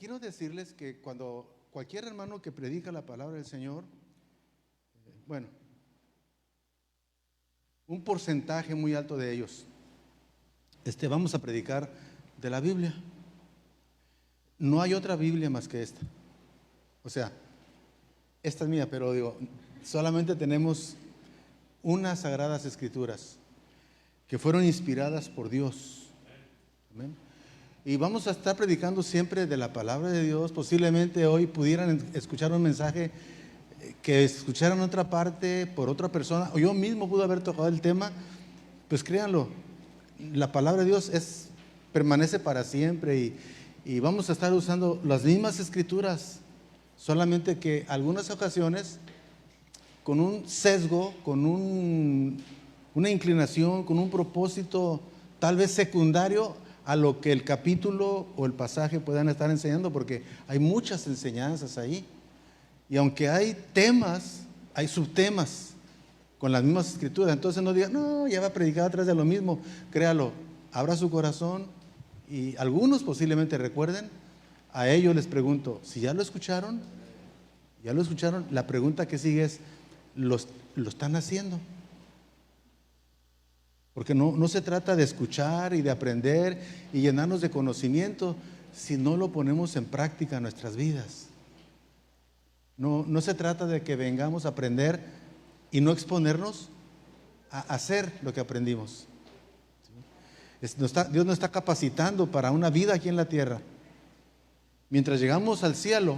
quiero decirles que cuando cualquier hermano que predica la palabra del Señor, bueno, un porcentaje muy alto de ellos, vamos a predicar de la Biblia. No hay otra Biblia más que esta. O sea, esta es mía, pero digo, solamente tenemos unas sagradas escrituras que fueron inspiradas por Dios. Amén. Y vamos a estar predicando siempre de la palabra de Dios. Posiblemente hoy pudieran escuchar un mensaje que escucharan otra parte por otra persona, o yo mismo pude haber tocado el tema. Pues créanlo, la palabra de Dios permanece para siempre, y vamos a estar usando las mismas escrituras, solamente que algunas ocasiones con un sesgo, con una inclinación, con un propósito tal vez secundario a lo que el capítulo o el pasaje puedan estar enseñando, porque hay muchas enseñanzas ahí. Y aunque hay temas, hay subtemas con las mismas escrituras. Entonces no diga, no, ya va a predicar atrás de lo mismo. Créalo, abra su corazón, y algunos posiblemente recuerden. A ellos les pregunto, si ya lo escucharon, la pregunta que sigue es, ¿lo están haciendo? Porque no se trata de escuchar y de aprender y llenarnos de conocimiento si no lo ponemos en práctica en nuestras vidas. No se trata de que vengamos a aprender y no exponernos a hacer lo que aprendimos. Dios nos está capacitando para una vida aquí en la tierra. Mientras llegamos al cielo,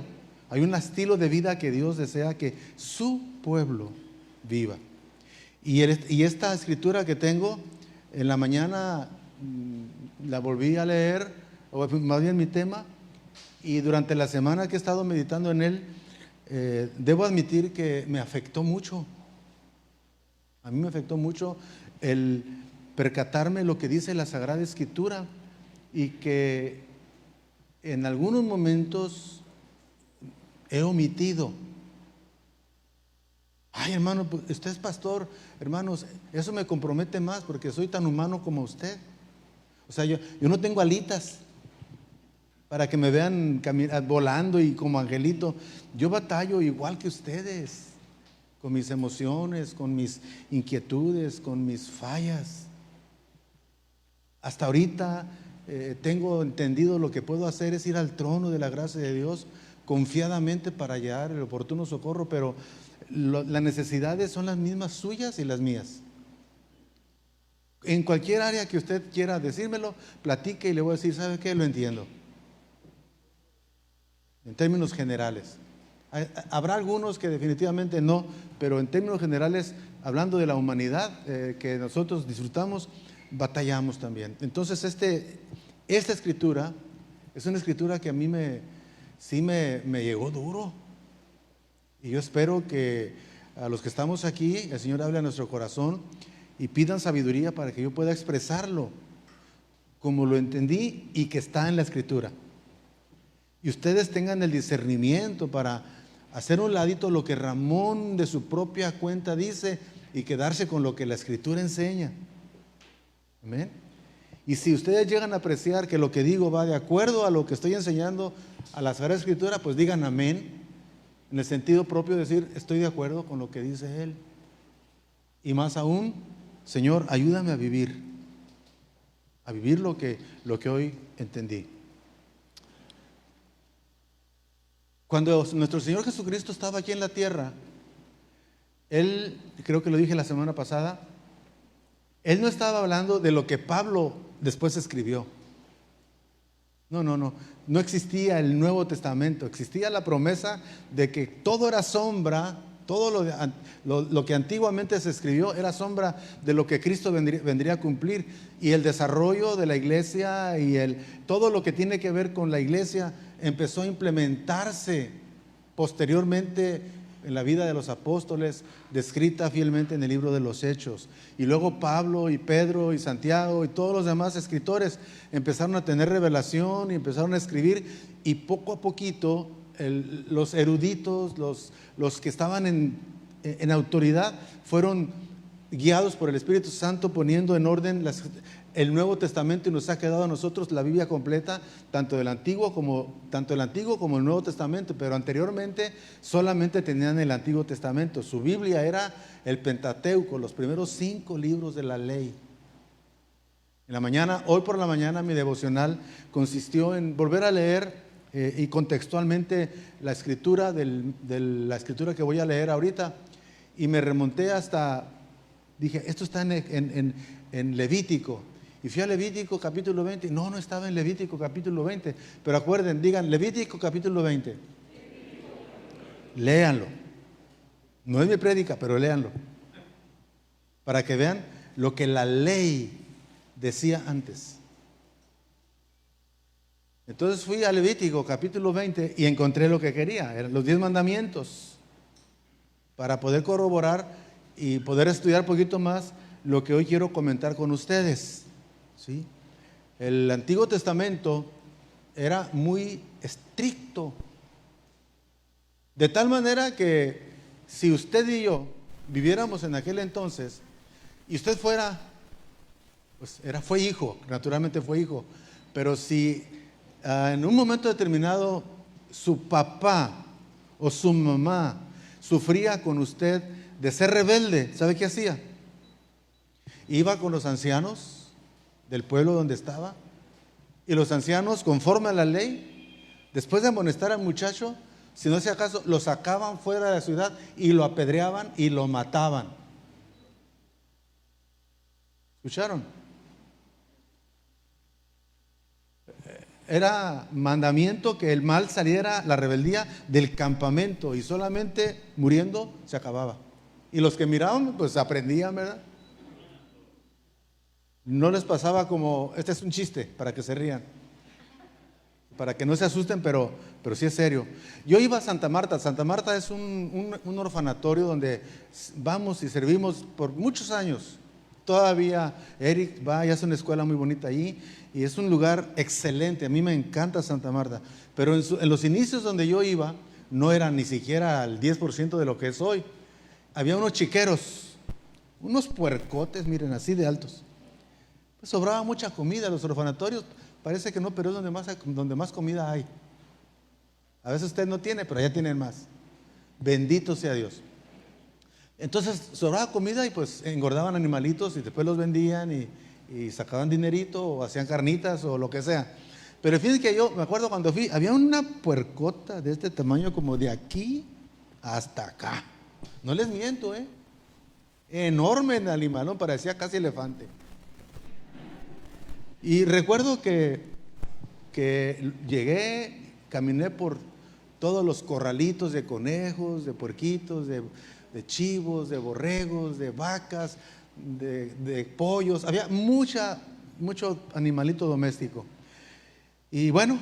hay un estilo de vida que Dios desea que su pueblo viva. Y esta escritura que tengo, en la mañana la volví a leer, o más bien mi tema, y durante la semana que he estado meditando en él, debo admitir que me afectó mucho. A mí me afectó mucho el percatarme lo que dice la Sagrada Escritura, y que en algunos momentos he omitido. Ay, hermano, pues usted es pastor. Hermanos, eso me compromete más porque soy tan humano como usted. O sea, yo no tengo alitas para que me vean volando y como angelito. Yo batallo igual que ustedes, con mis emociones, con mis inquietudes, con mis fallas. Hasta ahorita tengo entendido lo que puedo hacer es ir al trono de la gracia de Dios confiadamente para hallar el oportuno socorro, pero las necesidades son las mismas suyas y las mías. En cualquier área que usted quiera decírmelo, platique y le voy a decir, ¿sabe qué? Lo entiendo. En términos generales. Habrá algunos que definitivamente no, pero en términos generales, hablando de la humanidad que nosotros disfrutamos, batallamos también. Entonces esta escritura es una escritura que a mí sí me llegó duro. Y yo espero que a los que estamos aquí, el Señor hable a nuestro corazón y pidan sabiduría para que yo pueda expresarlo como lo entendí y que está en la escritura. Y ustedes tengan el discernimiento para hacer un ladito lo que Ramón de su propia cuenta dice y quedarse con lo que la escritura enseña. Amén. Y si ustedes llegan a apreciar que lo que digo va de acuerdo a lo que estoy enseñando a la Sagrada Escritura, pues digan amén, en el sentido propio de decir, estoy de acuerdo con lo que dice él. Y más aún, Señor, ayúdame a vivir lo que hoy entendí. Cuando nuestro Señor Jesucristo estaba aquí en la tierra, Él, creo que lo dije la semana pasada, Él no estaba hablando de lo que Pablo después escribió. No existía el Nuevo Testamento, existía la promesa de que todo era sombra, todo lo que antiguamente se escribió era sombra de lo que Cristo vendría a cumplir, y el desarrollo de la iglesia y todo lo que tiene que ver con la iglesia empezó a implementarse posteriormente en la vida de los apóstoles, descrita fielmente en el libro de los Hechos. Y luego Pablo y Pedro y Santiago y todos los demás escritores empezaron a tener revelación y empezaron a escribir, y poco a poquito los eruditos, los que estaban en autoridad, fueron guiados por el Espíritu Santo poniendo en orden el Nuevo Testamento y nos ha quedado a nosotros la Biblia completa, tanto el Antiguo como el Nuevo Testamento, pero anteriormente solamente tenían el Antiguo Testamento. Su Biblia era el Pentateuco, los primeros 5 libros de la ley. Hoy por la mañana, mi devocional consistió en volver a leer y contextualmente la escritura la escritura que voy a leer ahorita, y me remonté hasta, dije, esto está en Levítico, y fui a Levítico capítulo 20, no estaba en Levítico capítulo 20, pero digan Levítico capítulo 20, léanlo, no es mi prédica, pero léanlo, para que vean lo que la ley decía antes. Entonces fui a Levítico capítulo 20 y encontré lo que quería, eran los 10 mandamientos, para poder corroborar y poder estudiar un poquito más lo que hoy quiero comentar con ustedes, ¿sí? El Antiguo Testamento era muy estricto, de tal manera que si usted y yo viviéramos en aquel entonces y usted fuera, pues fue hijo, naturalmente fue hijo, pero si en un momento determinado su papá o su mamá sufría con usted de ser rebelde, ¿sabe qué hacía? Iba con los ancianos del pueblo donde estaba, y los ancianos, conforme a la ley, después de amonestar al muchacho, si no hacía caso, lo sacaban fuera de la ciudad y lo apedreaban y lo mataban. ¿Escucharon? Era mandamiento que el mal saliera, la rebeldía, del campamento, y solamente muriendo se acababa. Y los que miraban, pues aprendían, ¿verdad? No les pasaba como, este es un chiste, para que se rían, para que no se asusten, pero sí es serio. Yo iba a Santa Marta. Santa Marta es un orfanatorio donde vamos y servimos por muchos años. Todavía Eric va y hace una escuela muy bonita allí, y es un lugar excelente. A mí me encanta Santa Marta, pero en los inicios donde yo iba, no era ni siquiera el 10% de lo que es hoy. Había unos chiqueros, unos puercotes, miren, así de altos. Pues sobraba mucha comida. Los orfanatorios parece que no, pero es donde más comida hay. A veces usted no tiene, pero allá tienen más. Bendito sea Dios. Entonces sobraba comida y pues engordaban animalitos y después los vendían y sacaban dinerito o hacían carnitas o lo que sea. Pero fíjense que yo me acuerdo cuando fui, había una puercota de este tamaño, como de aquí hasta acá. No les miento, enorme el animalón, parecía casi elefante. Y recuerdo que llegué, caminé por todos los corralitos de conejos, de puerquitos, de chivos, de borregos, de vacas, de pollos. Había mucho animalito doméstico. Y bueno,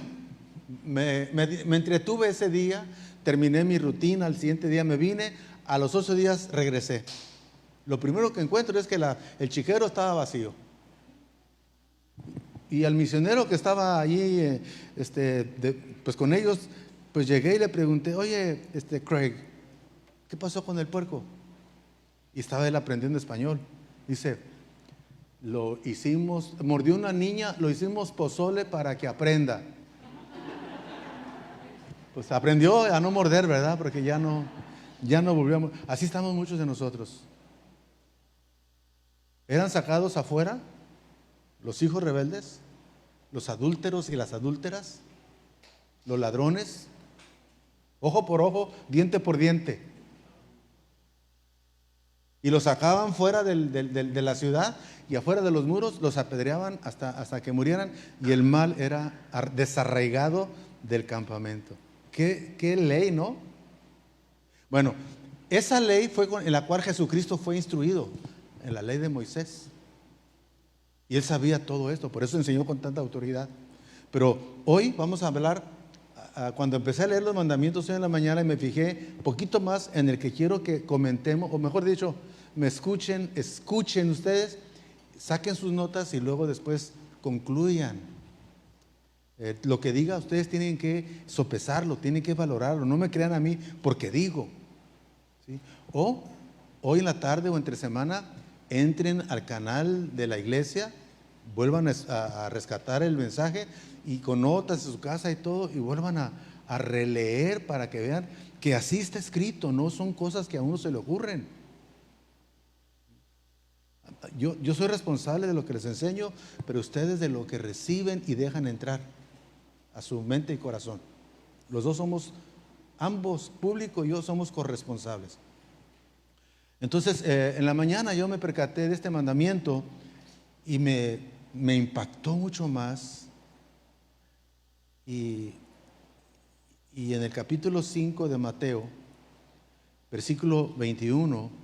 me entretuve ese día, terminé mi rutina, al siguiente día me vine, a los 8 días regresé. Lo primero que encuentro es que el chiquero estaba vacío. Y al misionero que estaba allí, pues con ellos, pues llegué y le pregunté, oye, Craig, ¿qué pasó con el puerco? Y estaba él aprendiendo español. Dice, lo hicimos, mordió una niña, lo hicimos pozole para que aprenda. Pues aprendió a no morder, ¿verdad? Porque ya no volvió a. Así estamos muchos de nosotros. Eran sacados afuera los hijos rebeldes, los adúlteros y las adúlteras, los ladrones, ojo por ojo, diente por diente. Y los sacaban fuera de la ciudad, y afuera de los muros los apedreaban hasta que murieran, y el mal era desarraigado del campamento. ¿Qué ley, no? Bueno, esa ley fue en la cual Jesucristo fue instruido, en la ley de Moisés. Y él sabía todo esto, por eso enseñó con tanta autoridad. Pero hoy vamos a hablar, cuando empecé a leer los mandamientos hoy en la mañana, y me fijé un poquito más en el que quiero que comentemos, o mejor dicho, me escuchen ustedes, saquen sus notas y luego después concluyan. Lo que diga ustedes tienen que sopesarlo, tienen que valorarlo, no me crean a mí porque digo, ¿sí? Hoy en la tarde o entre semana, entren al canal de la iglesia vuelvan a rescatar el mensaje y con notas de su casa y todo, y vuelvan a releer para que vean que así está escrito, no son cosas que a uno se le ocurren. Yo soy responsable de lo que les enseño, pero ustedes de lo que reciben y dejan entrar a su mente y corazón. Los dos somos, ambos, público y yo, somos corresponsables. Entonces, en la mañana yo me percaté de este mandamiento y me impactó mucho más. Y en el capítulo 5 de Mateo, versículo 21,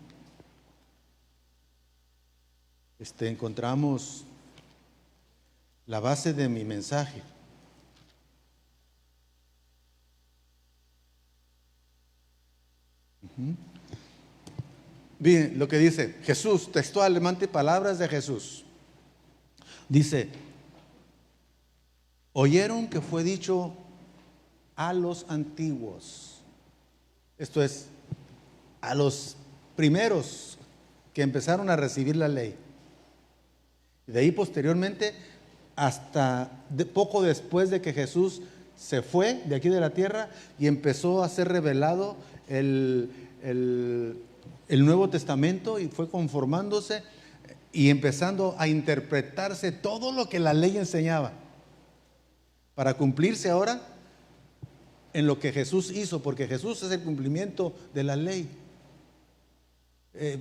encontramos la base de mi mensaje. Bien, lo que dice Jesús, textualmente, palabras de Jesús. Dice: oyeron que fue dicho a los antiguos, esto es, a los primeros que empezaron a recibir la ley. De ahí posteriormente, hasta poco después de que Jesús se fue de aquí de la tierra y empezó a ser revelado el Nuevo Testamento, y fue conformándose y empezando a interpretarse todo lo que la ley enseñaba para cumplirse ahora en lo que Jesús hizo, porque Jesús es el cumplimiento de la ley.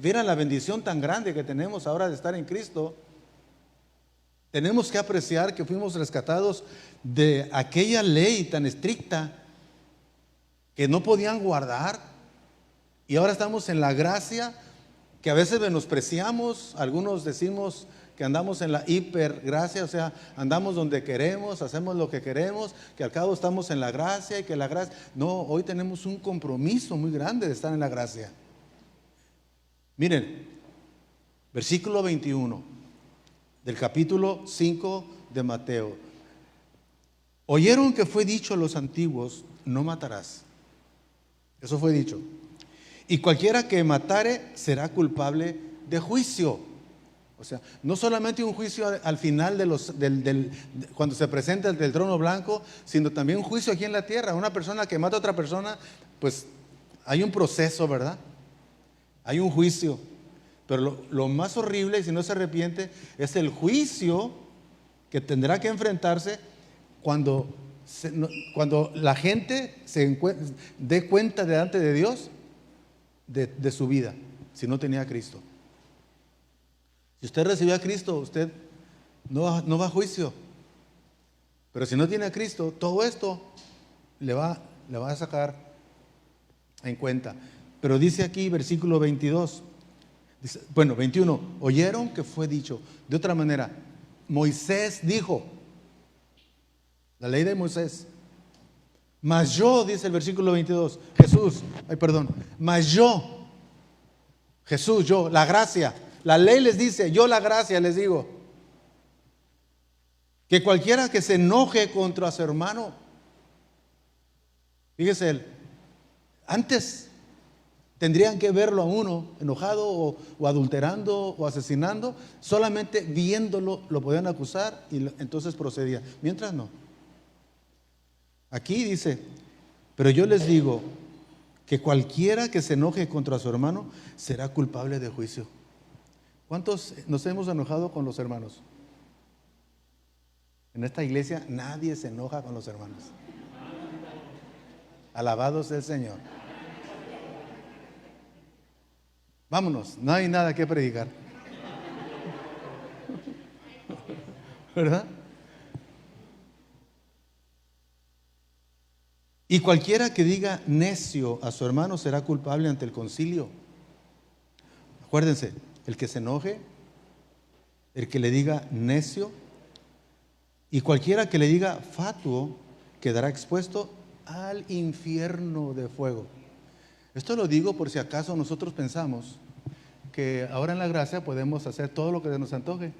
Vieran la bendición tan grande que tenemos ahora de estar en Cristo. Tenemos que apreciar que fuimos rescatados de aquella ley tan estricta que no podían guardar, y ahora estamos en la gracia que a veces menospreciamos. Algunos decimos que andamos en la hipergracia, o sea, andamos donde queremos, hacemos lo que queremos, que al cabo estamos en la gracia y que la gracia... No, hoy tenemos un compromiso muy grande de estar en la gracia. Miren, versículo 21 del capítulo 5 de Mateo. Oyeron que fue dicho a los antiguos: no matarás. Eso fue dicho. Y cualquiera que matare será culpable de juicio. O sea, no solamente un juicio al final cuando se presenta del trono blanco, sino también un juicio aquí en la tierra. Una persona que mata a otra persona, pues hay un proceso, ¿verdad? Hay un juicio. Pero lo más horrible, si no se arrepiente, es el juicio que tendrá que enfrentarse cuando la gente se dé cuenta delante de Dios de su vida, si no tenía a Cristo. Si usted recibió a Cristo, usted no va a juicio. Pero si no tiene a Cristo, todo esto le va a sacar en cuenta. Pero dice aquí, versículo 22, dice, 21, oyeron que fue dicho. De otra manera, Moisés dijo, la ley de Moisés. Mas yo, dice el versículo 22, mas yo, Jesús, yo, la gracia. La ley les dice, yo la gracia les digo, que cualquiera que se enoje contra su hermano, fíjese él, antes tendrían que verlo a uno enojado o adulterando o asesinando, solamente viéndolo lo podían acusar y entonces procedía, mientras no. Aquí dice, pero yo les digo que cualquiera que se enoje contra su hermano será culpable de juicio. ¿Cuántos nos hemos enojado con los hermanos? En esta iglesia nadie se enoja con los hermanos. Alabado sea el Señor. Vámonos, no hay nada que predicar. ¿Verdad? Y cualquiera que diga necio a su hermano será culpable ante el concilio. Acuérdense, el que se enoje, el que le diga necio, y cualquiera que le diga fatuo quedará expuesto al infierno de fuego. Esto lo digo por si acaso nosotros pensamos que ahora en la gracia podemos hacer todo lo que se nos antoje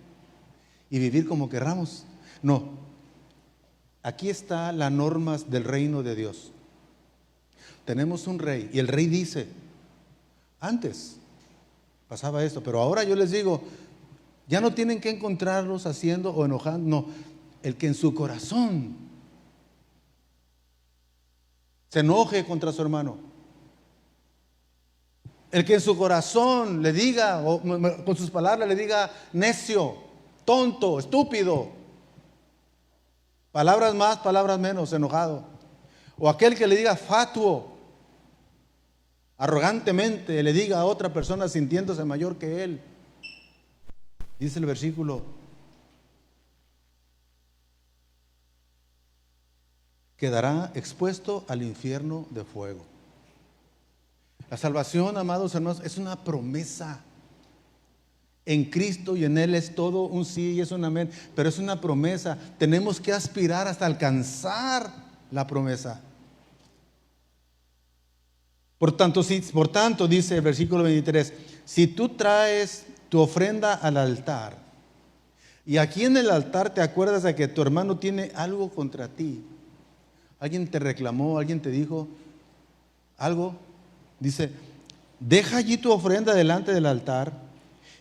y vivir como querramos. No, aquí está las normas del reino de Dios. Tenemos un rey y el rey dice, antes pasaba esto, pero ahora yo les digo, Ya no tienen que encontrarlos haciendo o enojando, no, el que en su corazón se enoje contra su hermano, el que en su corazón le diga, o con sus palabras le diga necio, tonto, estúpido, palabras más, palabras menos, enojado, o aquel que le diga fatuo, arrogantemente le diga a otra persona sintiéndose mayor que él. Dice el versículo, quedará expuesto al infierno de fuego. La salvación, amados hermanos, es una promesa. En Cristo y en Él es todo un sí y es un amén, pero es una promesa. Tenemos que aspirar hasta alcanzar la promesa. Por tanto, dice el versículo 23, si tú traes tu ofrenda al altar y aquí en el altar te acuerdas de que tu hermano tiene algo contra ti, alguien te reclamó, alguien te dijo algo, dice, deja allí tu ofrenda delante del altar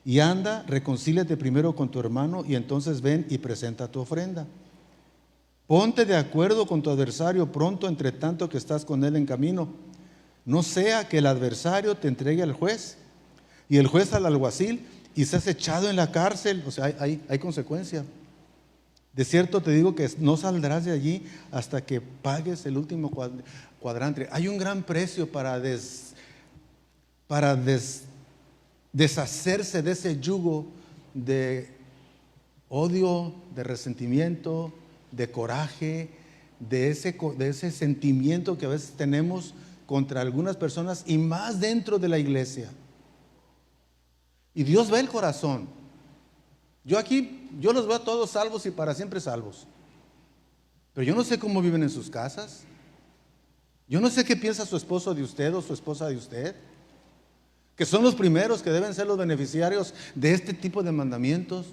y anda, reconcíliate primero con tu hermano y entonces ven y presenta tu ofrenda. Ponte de acuerdo con tu adversario pronto, entre tanto que estás con él en camino. No sea que el adversario te entregue al juez y el juez al alguacil y seas echado en la cárcel. O sea, hay consecuencia. De cierto te digo que no saldrás de allí hasta que pagues el último cuadrante. Hay un gran precio para deshacerse de ese yugo de odio, de resentimiento, de coraje, de ese sentimiento que a veces tenemos contra algunas personas y más dentro de la iglesia. Y Dios ve el corazón. Yo los veo a todos salvos y para siempre salvos. Pero yo no sé cómo viven en sus casas. Yo no sé qué piensa su esposo de usted o su esposa de usted, que son los primeros que deben ser los beneficiarios de este tipo de mandamientos.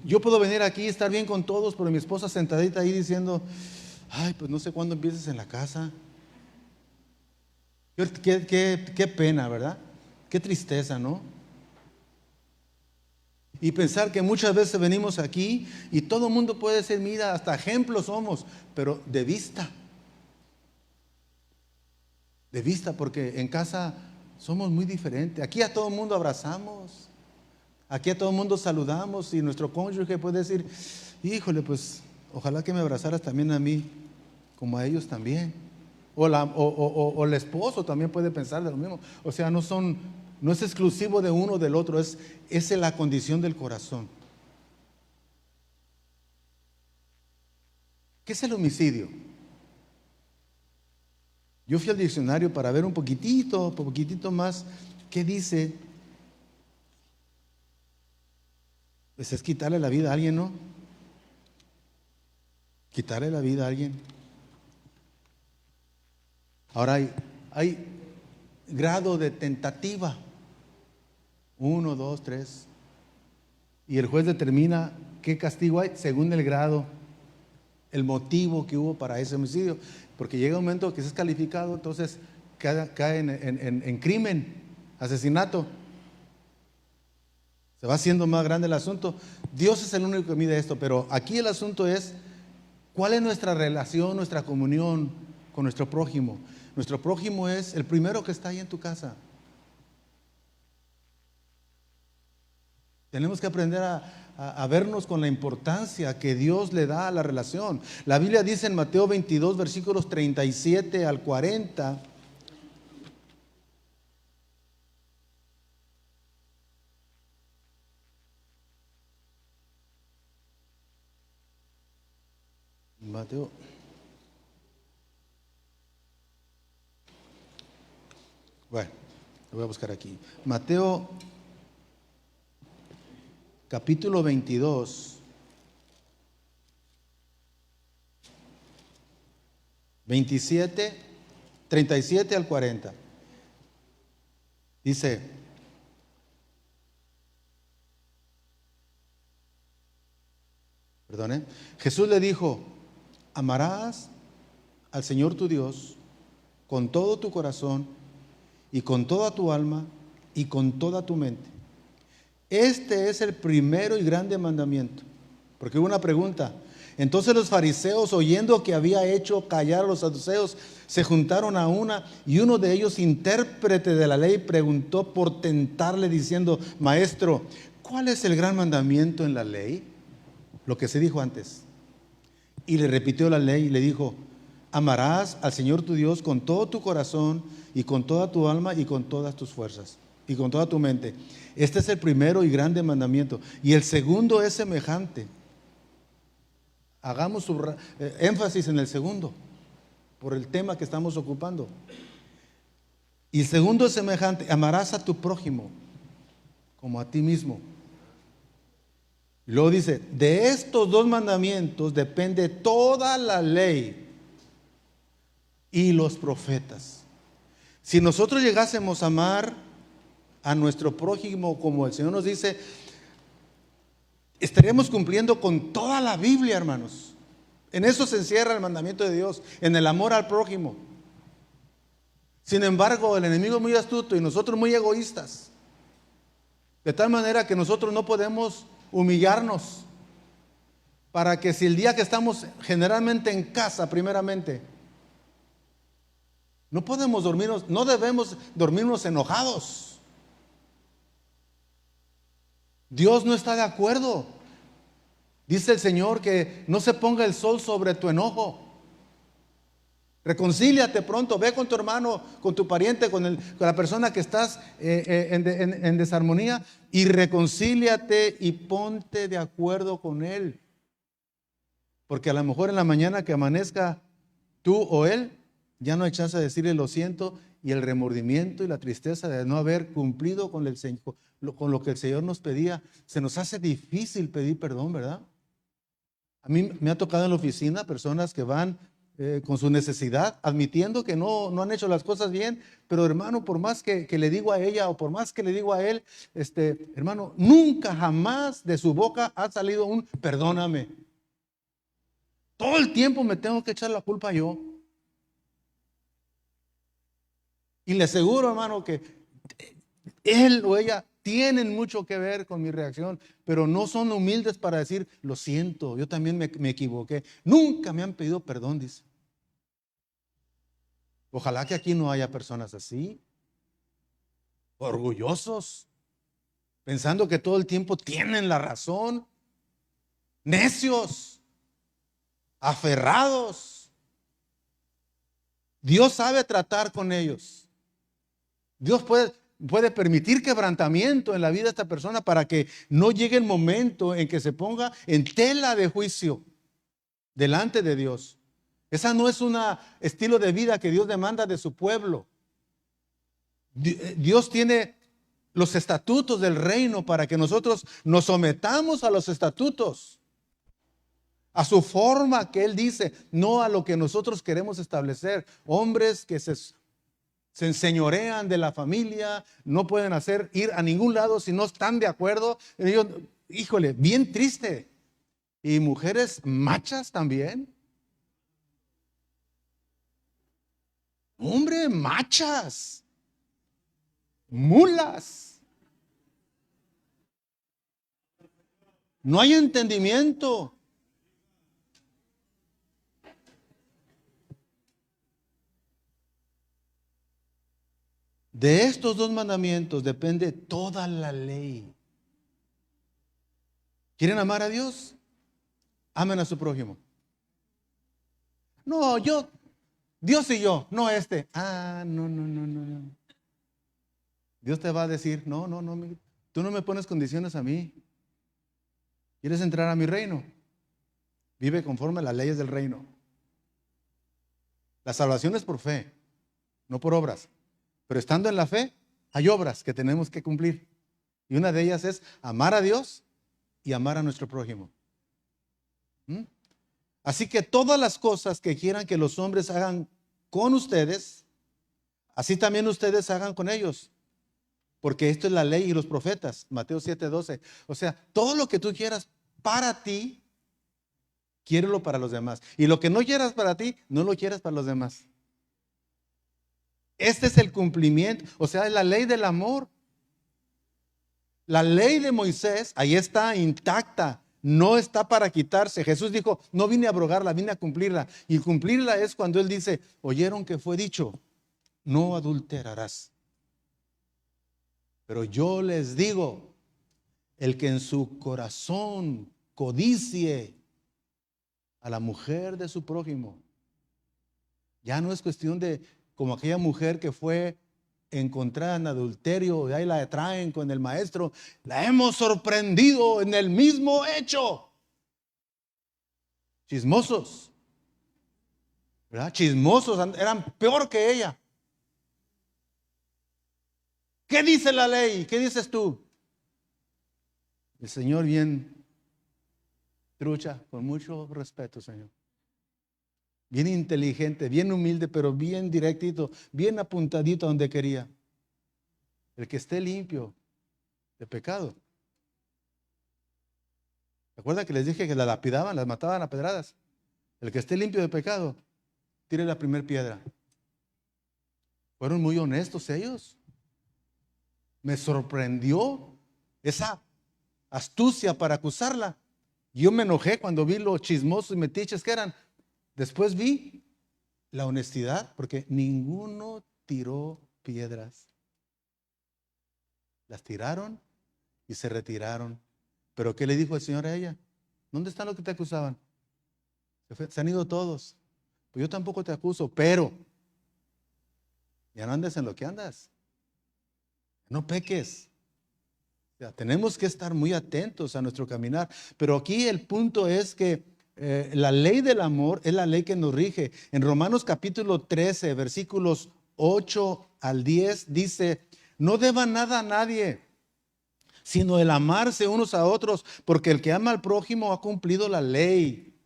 Yo puedo venir aquí y estar bien con todos, pero mi esposa sentadita ahí diciendo, ay, pues no sé cuándo empieces en la casa. Qué pena, ¿verdad? Qué tristeza, ¿no? Y pensar que muchas veces venimos aquí y todo el mundo puede ser, mira, hasta ejemplos somos, pero de vista, porque en casa somos muy diferentes. Aquí a todo el mundo abrazamos, aquí a todo el mundo saludamos y nuestro cónyuge puede decir, híjole, pues ojalá que me abrazaras también a mí, como a ellos también. O el esposo también puede pensar de lo mismo. O sea, no es exclusivo de uno o del otro, esa es la condición del corazón. ¿Qué es el homicidio? Yo fui al diccionario para ver un poquitito más qué dice. Pues es quitarle la vida a alguien, ¿no? Quitarle la vida a alguien. Ahora hay grado de tentativa. 1, 2, 3. Y el juez determina qué castigo hay según el grado, el motivo que hubo para ese homicidio. Porque llega un momento que se es calificado, entonces cae en crimen, asesinato. Se va haciendo más grande el asunto. Dios es el único que mide esto, pero aquí el asunto es, ¿cuál es nuestra relación, nuestra comunión con nuestro prójimo? Nuestro prójimo es el primero que está ahí en tu casa. Tenemos que aprender a vernos con la importancia que Dios le da a la relación. La Biblia dice en Mateo 22, versículos 37 al 40. Mateo. Bueno, lo voy a buscar aquí. Mateo capítulo 22, 27, 37 al 40. Dice, Jesús le dijo, amarás al Señor tu Dios con todo tu corazón y con toda tu alma y con toda tu mente. Este es el primero y grande mandamiento. Porque hubo una pregunta. Entonces los fariseos, oyendo que había hecho callar a los saduceos, se juntaron a una, y uno de ellos, intérprete de la ley, preguntó por tentarle diciendo: Maestro, ¿cuál es el gran mandamiento en la ley? Lo que se dijo antes. Y le repitió la ley y le dijo: amarás al Señor tu Dios con todo tu corazón y con toda tu alma y con todas tus fuerzas y con toda tu mente. Este es el primero y grande mandamiento. Y el segundo es semejante. Hagamos énfasis en el segundo, por el tema que estamos ocupando. Y el segundo es semejante: amarás a tu prójimo como a ti mismo. Y luego dice: de estos dos mandamientos depende toda la ley y los profetas. Si nosotros llegásemos a amar a nuestro prójimo como el Señor nos dice, estaríamos cumpliendo con toda la Biblia, hermanos. En eso se encierra el mandamiento de Dios, en el amor al prójimo. Sin embargo, el enemigo es muy astuto y nosotros muy egoístas, de tal manera que nosotros no podemos humillarnos, para que si el día que estamos generalmente en casa, primeramente, no podemos dormirnos, no debemos dormirnos enojados. Dios no está de acuerdo. Dice el Señor que no se ponga el sol sobre tu enojo. Reconcíliate pronto, ve con tu hermano, con tu pariente, con la persona que estás en desarmonía, y reconcíliate y ponte de acuerdo con él. Porque a lo mejor en la mañana que amanezca tú o él, ya no hay chance de decirle lo siento, y el remordimiento y la tristeza de no haber cumplido con lo que el Señor nos pedía. Se nos hace difícil pedir perdón, ¿verdad? A mí me ha tocado en la oficina personas que van con su necesidad, admitiendo que no han hecho las cosas bien, pero hermano, por más que le digo a ella o por más que le digo a él, hermano, nunca jamás de su boca ha salido un perdóname. Todo el tiempo me tengo que echar la culpa yo. Y le aseguro, hermano, que él o ella tienen mucho que ver con mi reacción, pero no son humildes para decir: lo siento, yo también me equivoqué. Nunca me han pedido perdón, dice. Ojalá que aquí no haya personas así, orgullosos, pensando que todo el tiempo tienen la razón, necios, aferrados. Dios sabe tratar con ellos. Dios puede permitir quebrantamiento en la vida de esta persona para que no llegue el momento en que se ponga en tela de juicio delante de Dios. Esa no es un estilo de vida que Dios demanda de su pueblo. Dios tiene los estatutos del reino para que nosotros nos sometamos a los estatutos, a su forma que Él dice, no a lo que nosotros queremos establecer. Hombres que se enseñorean de la familia, no pueden ir a ningún lado si no están de acuerdo. Ellos, híjole, bien triste. Y mujeres machas también. Hombre, machas, mulas. No hay entendimiento. De estos dos mandamientos depende toda la ley. ¿Quieren amar a Dios? Amen a su prójimo. No, Dios y yo, no este. No. Dios te va a decir: no, tú no me pones condiciones a mí. ¿Quieres entrar a mi reino? Vive conforme a las leyes del reino. La salvación es por fe, no por obras. Pero estando en la fe, hay obras que tenemos que cumplir. Y una de ellas es amar a Dios y amar a nuestro prójimo. Así que todas las cosas que quieran que los hombres hagan con ustedes, así también ustedes hagan con ellos. Porque esto es la ley y los profetas. Mateo 7:12. O sea, todo lo que tú quieras para ti, quiérelo para los demás. Y lo que no quieras para ti, no lo quieras para los demás. Este es el cumplimiento, o sea, es la ley del amor. La ley de Moisés, ahí está intacta, no está para quitarse. Jesús dijo, no vine a abrogarla, vine a cumplirla. Y cumplirla es cuando Él dice, oyeron que fue dicho, no adulterarás. Pero yo les digo, el que en su corazón codicie a la mujer de su prójimo, ya no es cuestión de como aquella mujer que fue encontrada en adulterio y ahí la traen con el maestro, la hemos sorprendido en el mismo hecho. Chismosos, ¿verdad? Chismosos, eran peor que ella. ¿Qué dice la ley? ¿Qué dices tú? El Señor bien trucha, con mucho respeto, Señor. Bien inteligente, bien humilde, pero bien directito, bien apuntadito donde quería. El que esté limpio de pecado. ¿Se acuerdan que les dije que la lapidaban, las mataban a pedradas? El que esté limpio de pecado, tire la primera piedra. Fueron muy honestos ellos. Me sorprendió esa astucia para acusarla. Yo me enojé cuando vi los chismosos y metiches que eran. Después vi la honestidad, porque ninguno tiró piedras. Las tiraron y se retiraron. Pero ¿qué le dijo el Señor a ella? ¿Dónde están los que te acusaban? Se han ido todos. Pues yo tampoco te acuso, pero ya no andes en lo que andas. No peques. O sea, tenemos que estar muy atentos a nuestro caminar. Pero aquí el punto es que la ley del amor es la ley que nos rige. En Romanos capítulo 13, versículos 8 al 10, dice, no deban nada a nadie, sino el amarse unos a otros, porque el que ama al prójimo ha cumplido la ley.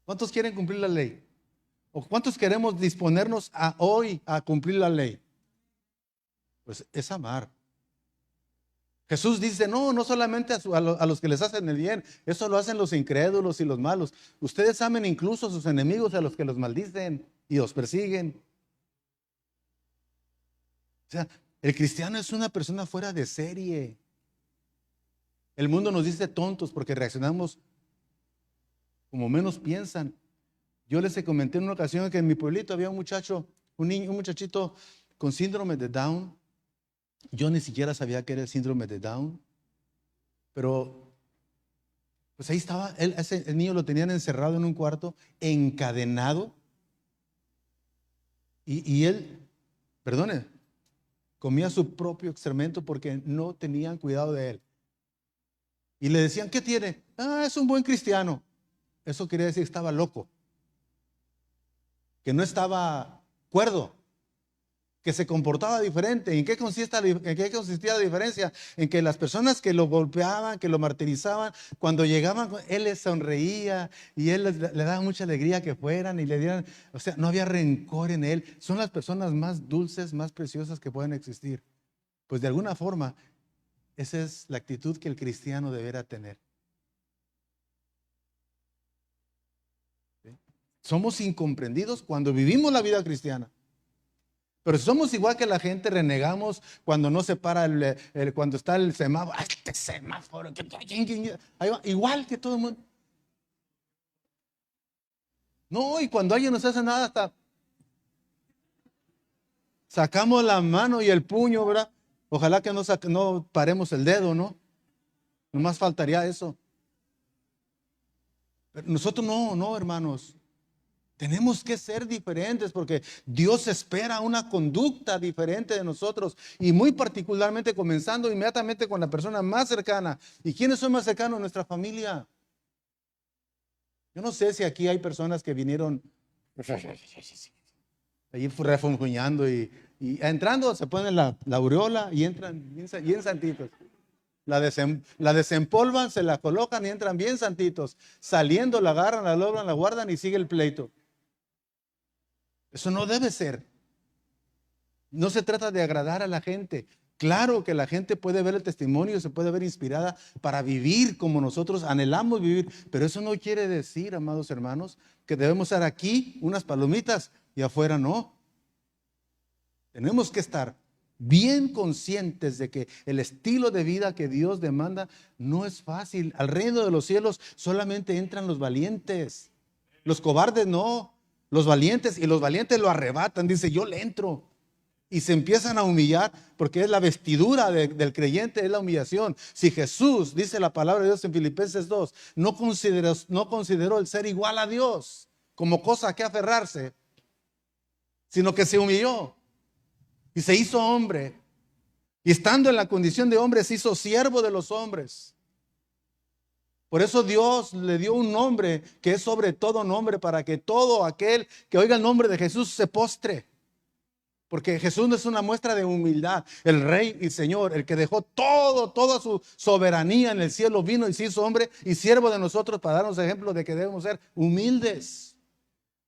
¿Cuántos quieren cumplir la ley? ¿O cuántos queremos disponernos hoy a cumplir la ley? Pues es amar. Jesús dice, no solamente a los que les hacen el bien, eso lo hacen los incrédulos y los malos. Ustedes amen incluso a sus enemigos, a los que los maldicen y los persiguen. O sea, el cristiano es una persona fuera de serie. El mundo nos dice tontos porque reaccionamos como menos piensan. Yo les comenté en una ocasión que en mi pueblito había un muchacho, un muchachito con síndrome de Down. Yo ni siquiera sabía que era el síndrome de Down, pero pues ahí estaba, el niño lo tenían encerrado en un cuarto, encadenado, y él, perdone, comía su propio excremento porque no tenían cuidado de él. Y le decían, ¿qué tiene? Es un buen cristiano. Eso quería decir que estaba loco, que no estaba cuerdo, que se comportaba diferente. ¿En qué consistía la diferencia? En que las personas que lo golpeaban, que lo martirizaban, cuando llegaban, él les sonreía y él le daba mucha alegría que fueran y le dieran, o sea, no había rencor en él. Son las personas más dulces, más preciosas que pueden existir. Pues de alguna forma, esa es la actitud que el cristiano deberá tener. ¿Sí? Somos incomprendidos cuando vivimos la vida cristiana. Pero si somos igual que la gente, renegamos cuando no se para cuando está el semáforo. Este semáforo, ahí va, igual que todo el mundo. No, y cuando alguien nos hace nada, hasta sacamos la mano y el puño, ¿verdad? Ojalá que no paremos el dedo, ¿no? Nomás faltaría eso. Pero nosotros no, hermanos. Tenemos que ser diferentes porque Dios espera una conducta diferente de nosotros y muy particularmente comenzando inmediatamente con la persona más cercana. ¿Y quiénes son más cercanos? Nuestra familia. Yo no sé si aquí hay personas que vinieron ahí refunfuñando y entrando se ponen la aureola y entran bien santitos. La desempolvan, se la colocan y entran bien santitos. Saliendo la agarran, la logran, la guardan y sigue el pleito. Eso no debe ser. No se trata de agradar a la gente. Claro que la gente puede ver el testimonio, se puede ver inspirada para vivir como nosotros anhelamos vivir, pero eso no quiere decir, amados hermanos, que debemos estar aquí unas palomitas y afuera no. Tenemos que estar bien conscientes de que el estilo de vida que Dios demanda no es fácil. Al reino de los cielos solamente entran los valientes. Los cobardes no, los valientes, y los valientes lo arrebatan. Dice, yo le entro. Y se empiezan a humillar, porque es la vestidura del creyente, es la humillación. Si Jesús, dice la palabra de Dios en Filipenses 2, no consideró el ser igual a Dios como cosa a que aferrarse, sino que se humilló y se hizo hombre. Y estando en la condición de hombre, se hizo siervo de los hombres. Por eso Dios le dio un nombre que es sobre todo nombre, para que todo aquel que oiga el nombre de Jesús se postre. Porque Jesús no es una muestra de humildad. El Rey y Señor, el que dejó toda su soberanía en el cielo, vino y se hizo hombre y siervo de nosotros, para darnos ejemplo de que debemos ser humildes.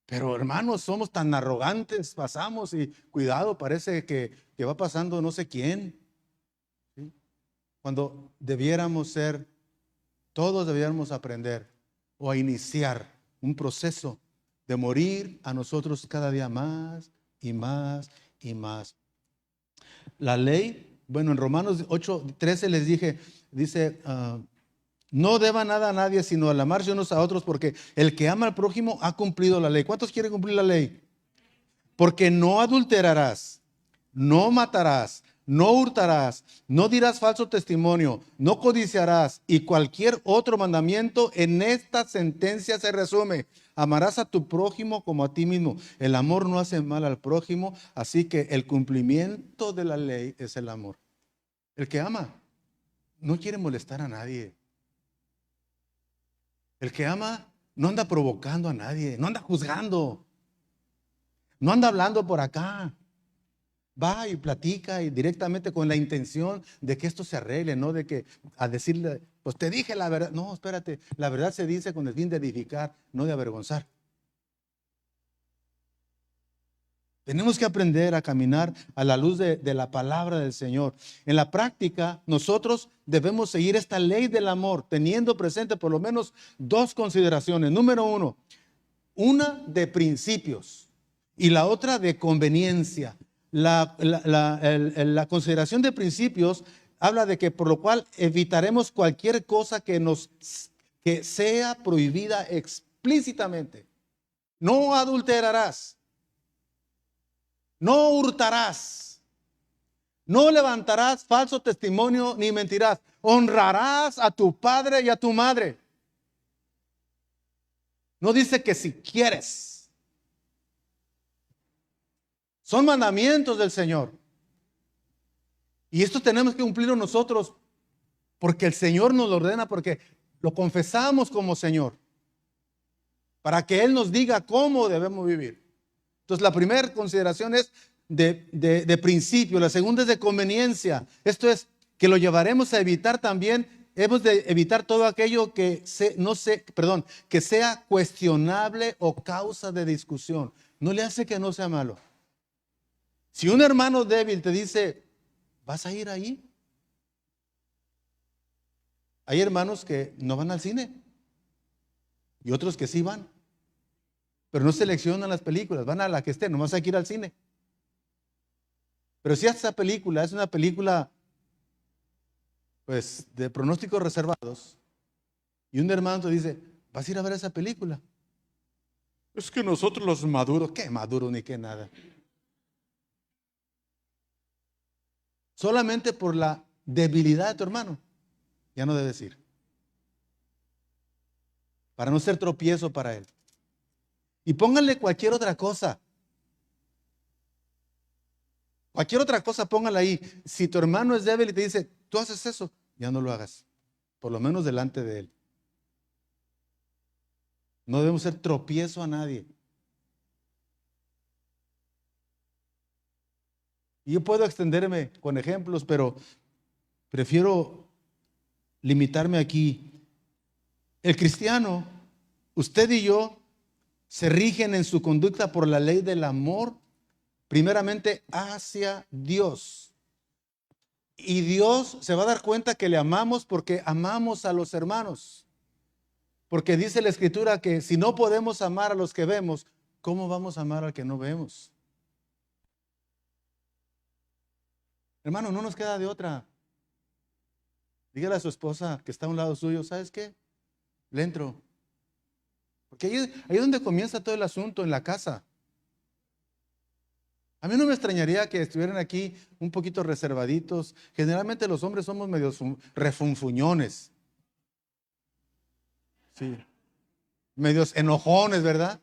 Pero hermanos, somos tan arrogantes, pasamos y cuidado, parece que va pasando no sé quién. ¿Sí? Cuando todos debiéramos aprender o a iniciar un proceso de morir a nosotros cada día más y más y más. La ley, bueno, en Romanos 8:13 les dice, no deba nada a nadie sino al amarse unos a otros, porque el que ama al prójimo ha cumplido la ley. ¿Cuántos quieren cumplir la ley? Porque no adulterarás, no matarás, no hurtarás, no dirás falso testimonio, no codiciarás, y cualquier otro mandamiento en esta sentencia se resume: amarás a tu prójimo como a ti mismo. El amor no hace mal al prójimo, así que el cumplimiento de la ley es el amor. El que ama no quiere molestar a nadie. El que ama no anda provocando a nadie, no anda juzgando, no anda hablando por acá. Va y platica y directamente con la intención de que esto se arregle, no de que a decirle, pues te dije la verdad. No, espérate, la verdad se dice con el fin de edificar, no de avergonzar. Tenemos que aprender a caminar a la luz de la palabra del Señor. En la práctica, nosotros debemos seguir esta ley del amor, teniendo presente por lo menos dos consideraciones. Número uno, una de principios y la otra de conveniencia. La consideración de principios habla de que por lo cual evitaremos cualquier cosa que sea prohibida explícitamente. No adulterarás, no hurtarás, no levantarás falso testimonio ni mentirás, honrarás a tu padre y a tu madre. No dice que si quieres. Son mandamientos del Señor. Y esto tenemos que cumplirlo nosotros, porque el Señor nos lo ordena, porque lo confesamos como Señor, para que Él nos diga cómo debemos vivir. Entonces, la primera consideración es de principio, la segunda es de conveniencia. Esto es que lo llevaremos a evitar también. Hemos de evitar todo aquello que sea cuestionable o causa de discusión. No le hace que no sea malo. Si un hermano débil te dice, ¿vas a ir ahí? Hay hermanos que no van al cine y otros que sí van, pero no seleccionan las películas, van a la que esté, nomás hay que ir al cine. Pero si esa película es una película pues de pronósticos reservados y un hermano te dice, ¿vas a ir a ver esa película? Es que nosotros los maduros, ¿qué maduro ni qué nada? Solamente por la debilidad de tu hermano, ya no debes ir. Para no ser tropiezo para él. Y pónganle cualquier otra cosa. Cualquier otra cosa póngala ahí. Si tu hermano es débil y te dice, tú haces eso, ya no lo hagas. Por lo menos delante de él. No debemos ser tropiezo a nadie. Y yo puedo extenderme con ejemplos, pero prefiero limitarme aquí. El cristiano, usted y yo, se rigen en su conducta por la ley del amor, primeramente hacia Dios. Y Dios se va a dar cuenta que le amamos porque amamos a los hermanos. Porque dice la Escritura que si no podemos amar a los que vemos, ¿cómo vamos a amar al que no vemos? Hermano, no nos queda de otra. Dígale a su esposa que está a un lado suyo, ¿sabes qué? Le entro. Porque ahí es donde comienza todo el asunto, en la casa. A mí no me extrañaría que estuvieran aquí un poquito reservaditos. Generalmente los hombres somos medios refunfuñones. Sí. Medios enojones, ¿verdad?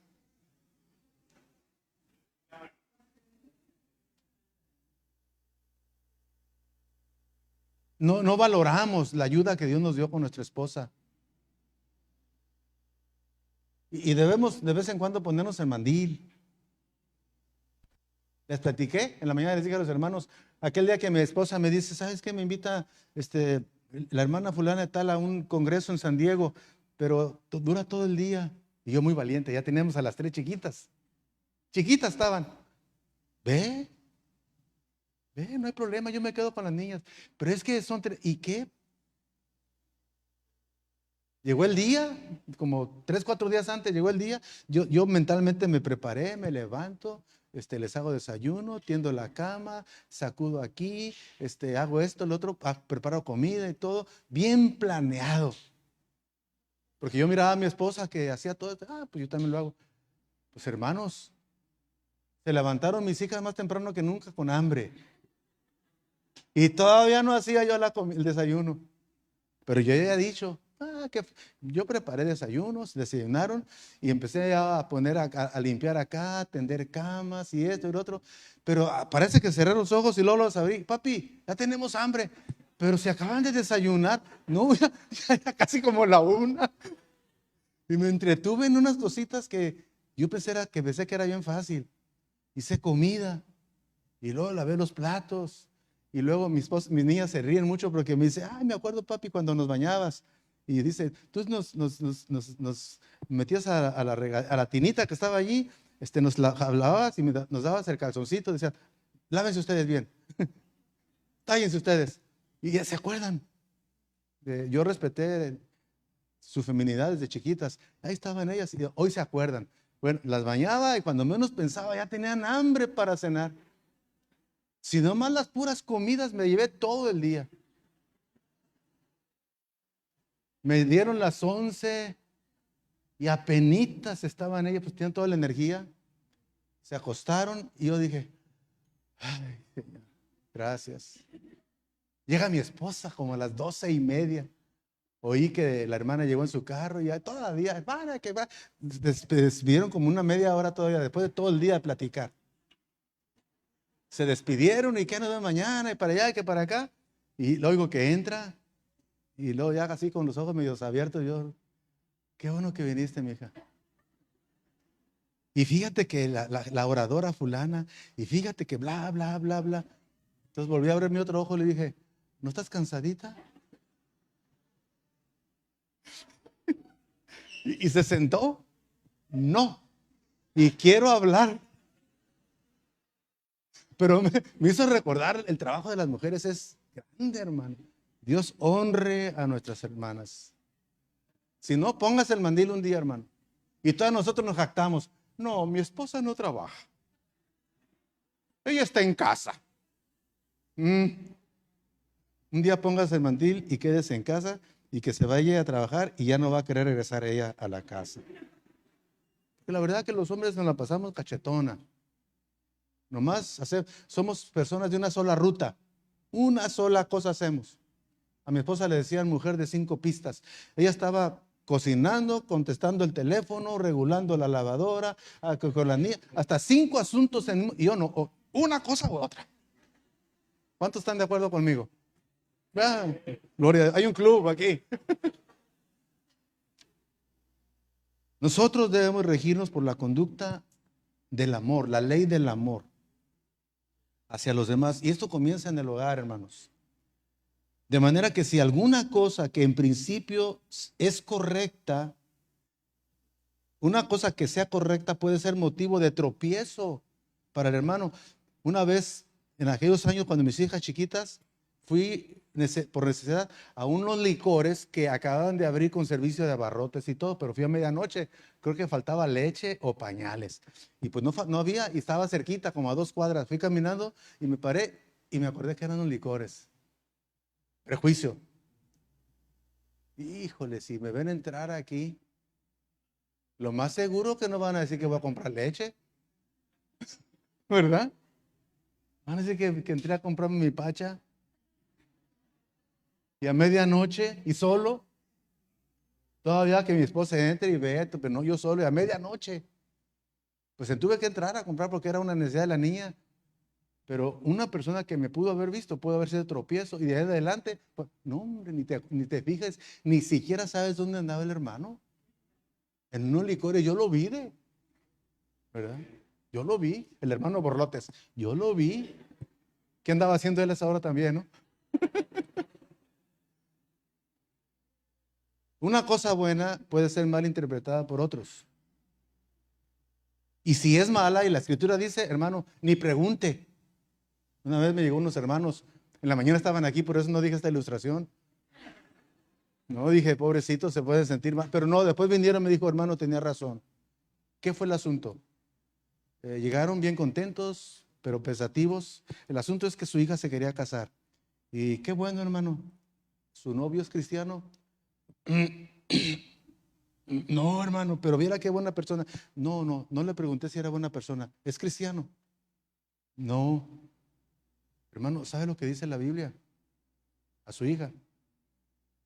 No valoramos la ayuda que Dios nos dio con nuestra esposa. Y debemos de vez en cuando ponernos el mandil. Les platiqué, en la mañana les dije a los hermanos, aquel día que mi esposa me dice, ¿sabes qué? Me invita la hermana fulana de tal a un congreso en San Diego, pero dura todo el día. Y yo muy valiente, ya teníamos a las 3 chiquitas. Chiquitas estaban. Ve, no hay problema, yo me quedo con las niñas. Pero es que son tres. ¿Y qué? Llegó el día, como 3, 4 días antes llegó el día, yo mentalmente me preparé, me levanto, les hago desayuno, tiendo la cama, sacudo aquí, hago esto, lo otro, preparo comida y todo, bien planeado. Porque yo miraba a mi esposa que hacía todo esto, pues yo también lo hago. Pues hermanos, se levantaron mis hijas más temprano que nunca con hambre. Y todavía no hacía yo el desayuno. Pero yo ya he dicho, que yo preparé desayunos, desayunaron y empecé a poner a limpiar acá, a tender camas y esto y lo otro. Pero parece que cerré los ojos y luego los abrí. Papi, ya tenemos hambre. Pero se acaban de desayunar. No, ya casi como la 1. Y me entretuve en unas cositas que yo pensé que era bien fácil. Hice comida y luego lavé los platos. Y luego mis niñas se ríen mucho porque me dicen, ay, me acuerdo, papi, cuando nos bañabas. Y dice, tú nos metías a la tinita que estaba allí, nos hablabas y nos dabas el calzoncito. Decía, lávense ustedes bien, tállense ustedes. Y ya se acuerdan. Yo respeté su feminidad desde chiquitas. Ahí estaban ellas y hoy se acuerdan. Bueno, las bañaba y cuando menos pensaba ya tenían hambre para cenar. Si no más las puras comidas me llevé todo el día. Me dieron las 11 y apenitas estaban ellas, pues tenían toda la energía. Se acostaron y yo dije, ay, Señor, gracias. Llega mi esposa como a las 12:30. Oí que la hermana llegó en su carro y ya todavía, hermana, que va. Despidieron como una media hora todavía, después de todo el día de platicar. Se despidieron y que nos vemos mañana y para allá y que para acá. Y lo oigo que entra y luego ya así con los ojos medio abiertos, yo, qué bueno que viniste, mi hija. Y fíjate que la oradora fulana, y fíjate que bla, bla, bla, bla. Entonces volví a abrir mi otro ojo y le dije, ¿no estás cansadita? Y se sentó. No. Y quiero hablar. Pero me hizo recordar el trabajo de las mujeres es grande, hermano. Dios honre a nuestras hermanas. Si no, póngase el mandil un día, hermano. Y todos nosotros nos jactamos. No, mi esposa no trabaja. Ella está en casa. Un día póngase el mandil y quédese en casa y que se vaya a trabajar y ya no va a querer regresar ella a la casa. Porque la verdad que los hombres nos la pasamos cachetona. Nomás somos personas de una sola ruta. Una sola cosa hacemos. A mi esposa le decían mujer de 5 pistas. Ella estaba cocinando, contestando el teléfono, regulando la lavadora, con la niña, hasta 5 asuntos y yo no, una cosa u otra. ¿Cuántos están de acuerdo conmigo? Gloria, hay un club aquí. Nosotros debemos regirnos por la conducta del amor, la ley del amor hacia los demás. Y esto comienza en el hogar, hermanos. De manera que si alguna cosa que en principio es correcta, una cosa que sea correcta puede ser motivo de tropiezo para el hermano. Una vez, en aquellos años, cuando mis hijas chiquitas, fui por necesidad a unos licores que acababan de abrir con servicio de abarrotes y todo, pero fui a medianoche, creo que faltaba leche o pañales. Y pues no había, y estaba cerquita, como a 2 cuadras. Fui caminando y me paré Y me acordé que eran los licores. Prejuicio. Híjole, si me ven entrar aquí, lo más seguro que no van a decir que voy a comprar leche, ¿verdad? Van a decir que entré a comprarme mi pacha y a medianoche y solo. Todavía que mi esposa entre y ve, pero no yo solo y a medianoche. Pues tuve que entrar a comprar porque era una necesidad de la niña. Pero una persona que me pudo haber visto, pudo haber sido tropiezo y de ahí en adelante, pues, no hombre, ni te fijas, ni siquiera sabes dónde andaba el hermano. En unos licores, yo lo vi, ¿verdad? Yo lo vi, el hermano Borlotes, yo lo vi. ¿Qué andaba haciendo él a esa hora también, no? Una cosa buena puede ser mal interpretada por otros. Y si es mala y la escritura dice, hermano, ni pregunte. Una vez me llegó unos hermanos, en la mañana estaban aquí, por eso no dije esta ilustración. No, dije, pobrecito, se puede sentir mal. Pero no, después vinieron y me dijo, hermano, tenía razón. ¿Qué fue el asunto? Llegaron bien contentos, pero pensativos. El asunto es que su hija se quería casar. Y qué bueno, hermano. ¿Su novio es cristiano? No, hermano, pero viera qué buena persona. No le pregunté si era buena persona. ¿Es cristiano? No. Hermano, ¿sabe lo que dice la Biblia? A su hija.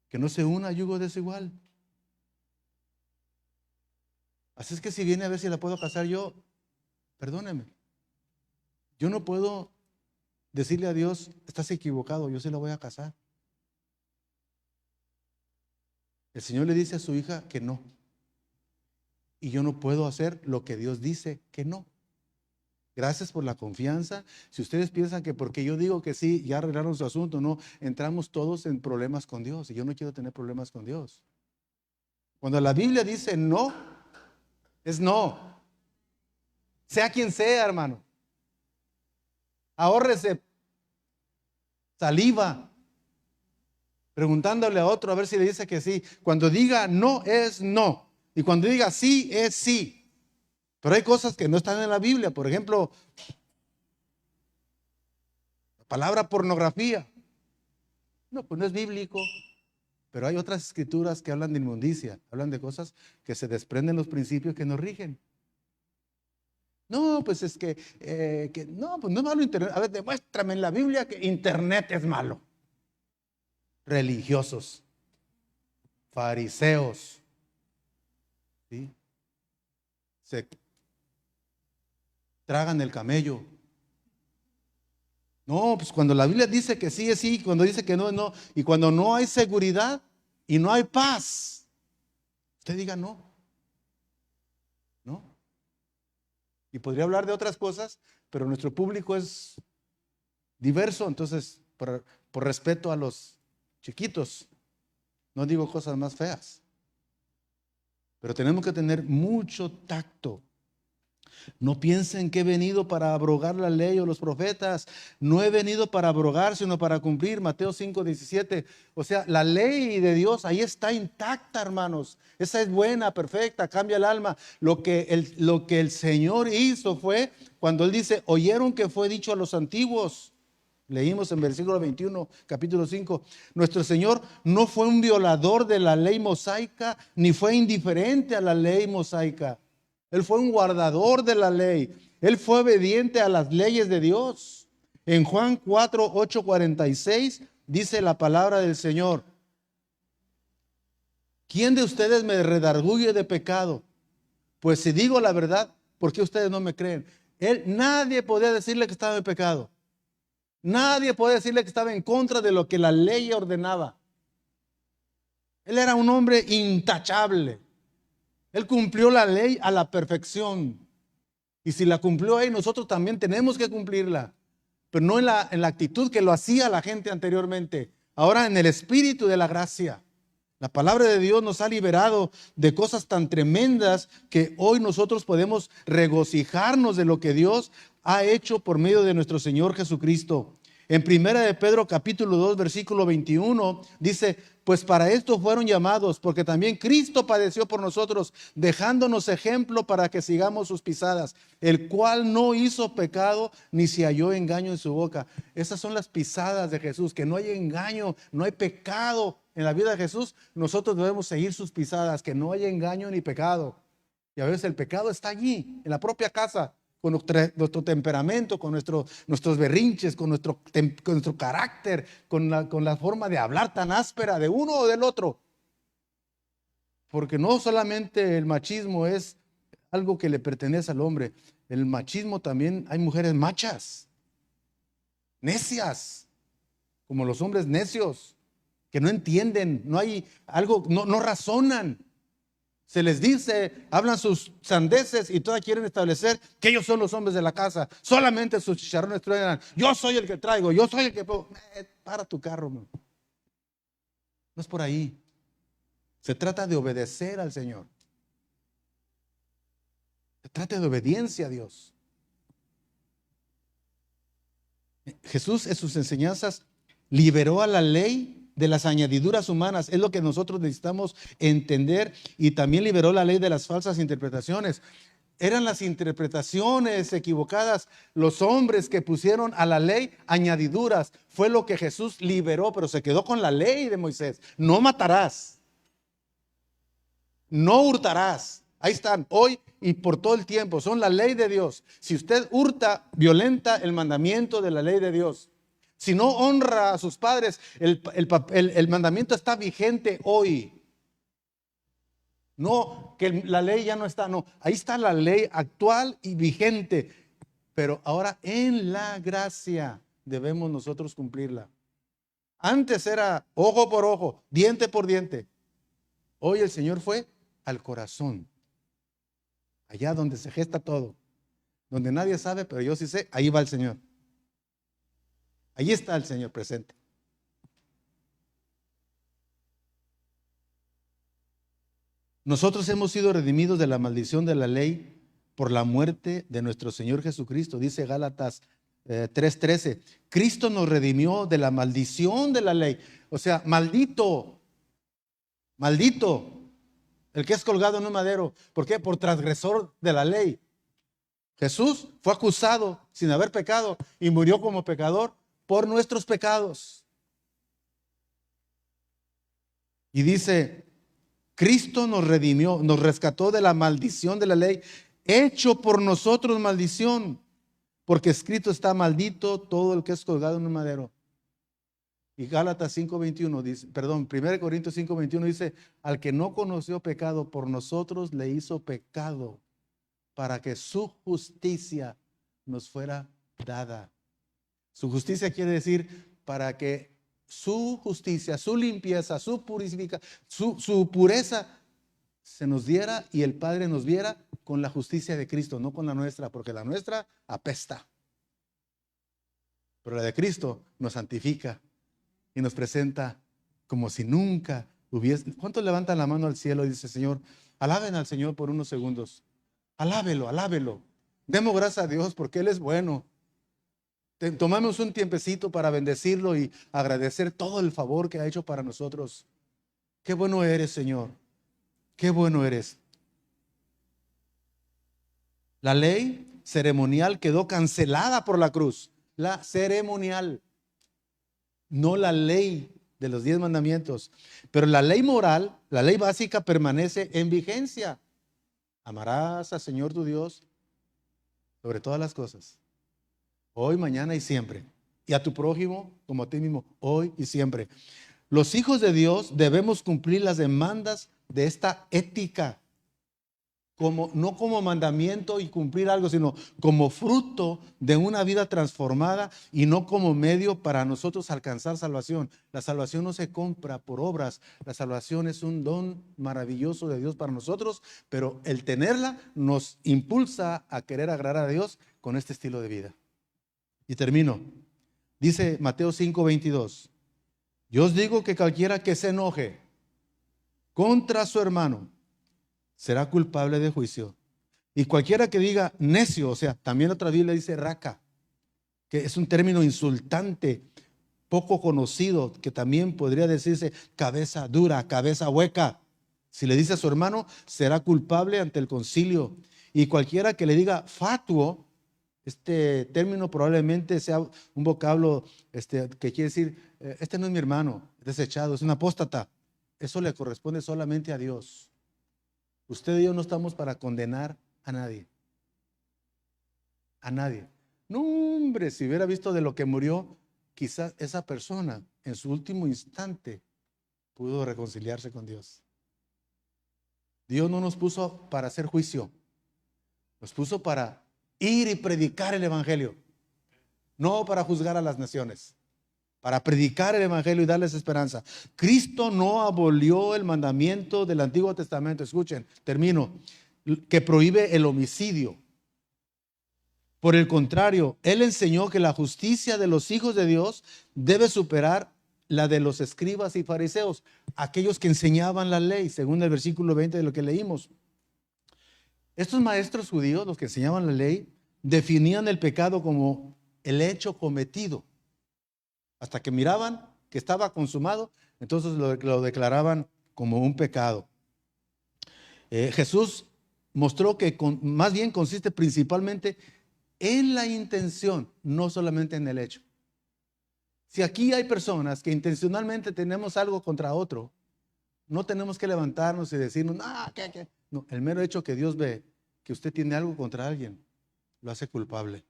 Que no se una a yugo desigual. Así es que si viene a ver si la puedo casar yo, perdóneme. Yo no puedo decirle a Dios, estás equivocado, yo sí la voy a casar. El Señor le dice a su hija que no. Y yo no puedo hacer lo que Dios dice que no. Gracias por la confianza. Si ustedes piensan que porque yo digo que sí, ya arreglaron su asunto, no, entramos todos en problemas con Dios. Y yo no quiero tener problemas con Dios. Cuando la Biblia dice no, es no. Sea quien sea, hermano. Ahórrese saliva preguntándole a otro a ver si le dice que sí. Cuando diga no, es no. Y cuando diga sí, es sí. Pero hay cosas que no están en la Biblia. Por ejemplo, la palabra pornografía. No, pues no es bíblico. Pero hay otras escrituras que hablan de inmundicia. Hablan de cosas que se desprenden los principios que nos rigen. No, pues es que no, pues no es malo Internet. A ver, demuéstrame en la Biblia que Internet es malo. Religiosos, fariseos, ¿sí? Se tragan el camello. No, pues cuando la Biblia dice que sí es sí, cuando dice que no es no, y cuando no hay seguridad y no hay paz, usted diga no. ¿No? Y podría hablar de otras cosas, pero nuestro público es diverso, entonces por respeto a los chiquitos, no digo cosas más feas. Pero tenemos que tener mucho tacto. No piensen que he venido para abrogar la ley o los profetas. No he venido para abrogar, sino para cumplir. Mateo 5:17. O sea, la ley de Dios ahí está intacta, hermanos. Esa es buena, perfecta, cambia el alma. Lo que el Señor hizo fue cuando Él dice, oyeron que fue dicho a los antiguos. Leímos en versículo 21, capítulo 5. Nuestro Señor no fue un violador de la ley mosaica, ni fue indiferente a la ley mosaica. Él fue un guardador de la ley. Él fue obediente a las leyes de Dios. En Juan 4, 8, 46 dice la palabra del Señor. ¿Quién de ustedes me redarguye de pecado? Pues si digo la verdad, ¿por qué ustedes no me creen? Nadie podía decirle que estaba en pecado. Nadie podía decirle que estaba en contra de lo que la ley ordenaba. Él era un hombre intachable. Él cumplió la ley a la perfección. Y si la cumplió ahí, nosotros también tenemos que cumplirla. Pero no en la actitud que lo hacía la gente anteriormente. Ahora en el espíritu de la gracia. La palabra de Dios nos ha liberado de cosas tan tremendas que hoy nosotros podemos regocijarnos de lo que Dios ha hecho por medio de nuestro Señor Jesucristo. En Primera de Pedro capítulo 2 versículo 21 dice, pues para esto fueron llamados, porque también Cristo padeció por nosotros, dejándonos ejemplo para que sigamos sus pisadas, el cual no hizo pecado ni se halló engaño en su boca. Esas son las pisadas de Jesús, que no hay engaño, no hay pecado en la vida de Jesús. Nosotros debemos seguir sus pisadas, que no haya engaño ni pecado. Y a veces el pecado está allí, en la propia casa, con nuestro temperamento, con nuestros berrinches, con nuestro carácter, con la forma de hablar tan áspera de uno o del otro. Porque no solamente el machismo es algo que le pertenece al hombre, el machismo también, hay mujeres machas, necias, como los hombres necios, que no entienden, no hay algo, no razonan. Se les dice, hablan sus sandeces y todas quieren establecer que ellos son los hombres de la casa. Solamente sus chicharrones truenan. Yo soy el que traigo, yo soy el que... Para tu carro, man. No es por ahí. Se trata de obedecer al Señor. Se trata de obediencia a Dios. Jesús en sus enseñanzas liberó a la ley de las añadiduras humanas. Es lo que nosotros necesitamos entender. Y también liberó la ley de las falsas interpretaciones. Eran las interpretaciones equivocadas, los hombres que pusieron a la ley añadiduras. Fue lo que Jesús liberó, pero se quedó con la ley de Moisés. No matarás, no hurtarás. Ahí están, hoy y por todo el tiempo. Son la ley de Dios. Si usted hurta, violenta el mandamiento de la ley de Dios. Si no honra a sus padres, el mandamiento está vigente hoy. No, que la ley ya no está, no. Ahí está la ley actual y vigente. Pero ahora en la gracia debemos nosotros cumplirla. Antes era ojo por ojo, diente por diente. Hoy el Señor fue al corazón. Allá donde se gesta todo. Donde nadie sabe, pero yo sí sé, ahí va el Señor. Allí está el Señor presente. Nosotros hemos sido redimidos de la maldición de la ley por la muerte de nuestro Señor Jesucristo. Dice Gálatas 3:13. Cristo nos redimió de la maldición de la ley. O sea, maldito, maldito, el que es colgado en un madero. ¿Por qué? Por transgresor de la ley. Jesús fue acusado sin haber pecado y murió como pecador por nuestros pecados. Y dice, Cristo nos redimió, nos rescató de la maldición de la ley, hecho por nosotros maldición, porque escrito está: maldito todo el que es colgado en un madero. Y Gálatas 5:21 dice, 1 Corintios 5:21 dice, al que no conoció pecado, por nosotros le hizo pecado, para que su justicia nos fuera dada. Su justicia quiere decir para que su justicia, su limpieza, su purificación, su pureza se nos diera y el Padre nos viera con la justicia de Cristo, no con la nuestra, porque la nuestra apesta. Pero la de Cristo nos santifica y nos presenta como si nunca hubiese. ¿Cuántos levantan la mano al cielo y dicen, Señor, alaben al Señor por unos segundos? Alábelo, alábelo. Demos gracias a Dios porque Él es bueno. Tomamos un tiempecito para bendecirlo y agradecer todo el favor que ha hecho para nosotros. Qué bueno eres, Señor. Qué bueno eres. La ley ceremonial quedó cancelada por la cruz. La ceremonial, no la ley de los 10 mandamientos. Pero la ley moral, la ley básica, permanece en vigencia. Amarás al Señor tu Dios sobre todas las cosas. Hoy, mañana y siempre. Y a tu prójimo como a ti mismo, hoy y siempre. Los hijos de Dios debemos cumplir las demandas de esta ética, no como mandamiento y cumplir algo, sino como fruto de una vida transformada y no como medio para nosotros alcanzar salvación. La salvación no se compra por obras. La salvación es un don maravilloso de Dios para nosotros, pero el tenerla nos impulsa a querer agradar a Dios con este estilo de vida. Y termino. Dice Mateo 5:22. Yo os digo que cualquiera que se enoje contra su hermano será culpable de juicio. Y cualquiera que diga necio, o sea, también otra Biblia dice raca. que es un término insultante, poco conocido, que también podría decirse cabeza dura, cabeza hueca. Si le dice a su hermano, será culpable ante el concilio. Y cualquiera que le diga fatuo, este término probablemente sea un vocablo que quiere decir, este no es mi hermano, desechado, es un apóstata. Eso le corresponde solamente a Dios. Usted y yo no estamos para condenar a nadie. A nadie. No, hombre, si hubiera visto de lo que murió, quizás esa persona en su último instante pudo reconciliarse con Dios. Dios no nos puso para hacer juicio, nos puso para ir y predicar el evangelio, no para juzgar a las naciones, para predicar el evangelio y darles esperanza. Cristo no abolió el mandamiento del Antiguo Testamento, escuchen, termino, que prohíbe el homicidio. Por el contrario, Él enseñó que la justicia de los hijos de Dios debe superar la de los escribas y fariseos, aquellos que enseñaban la ley, según el versículo 20 de lo que leímos. Estos maestros judíos, los que enseñaban la ley, definían el pecado como el hecho cometido. Hasta que miraban que estaba consumado, entonces lo declaraban como un pecado. Jesús mostró que más bien consiste principalmente en la intención, no solamente en el hecho. Si aquí hay personas que intencionalmente tenemos algo contra otro, no tenemos que levantarnos y decirnos, ¿qué? No, el mero hecho que Dios ve que usted tiene algo contra alguien, lo hace culpable.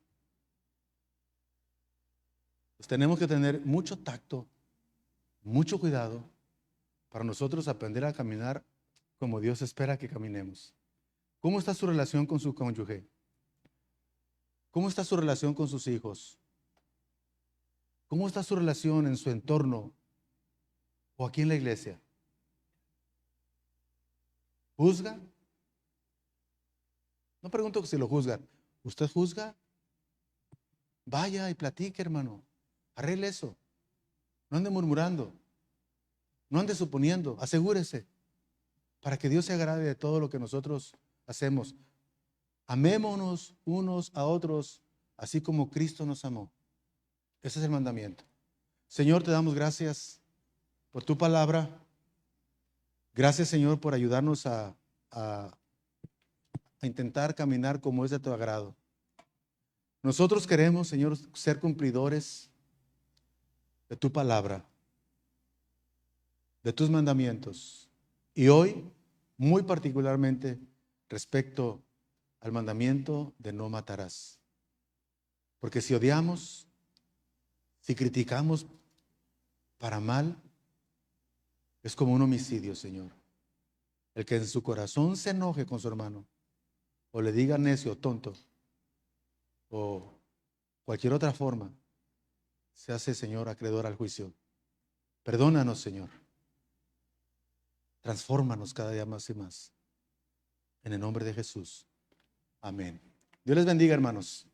Pues tenemos que tener mucho tacto, mucho cuidado para nosotros aprender a caminar como Dios espera que caminemos. ¿Cómo está su relación con su cónyuge? ¿Cómo está su relación con sus hijos? ¿Cómo está su relación en su entorno o aquí en la iglesia? ¿Juzga? No pregunto si lo juzgan. ¿Usted juzga? Vaya y platique, hermano. Arregle eso. No ande murmurando. No ande suponiendo. Asegúrese para que Dios se agrade de todo lo que nosotros hacemos. Amémonos unos a otros, así como Cristo nos amó. Ese es el mandamiento. Señor, te damos gracias por tu palabra. Gracias, Señor, por ayudarnos a intentar caminar como es de tu agrado. Nosotros queremos, Señor, ser cumplidores de tu palabra, de tus mandamientos. Y hoy, muy particularmente, respecto al mandamiento de no matarás. Porque si odiamos, si criticamos para mal, es como un homicidio, Señor. El que en su corazón se enoje con su hermano, o le diga necio, tonto, o cualquier otra forma, se hace, Señor, acreedor al juicio. Perdónanos, Señor. Transfórmanos cada día más y más. En el nombre de Jesús. Amén. Dios les bendiga, hermanos.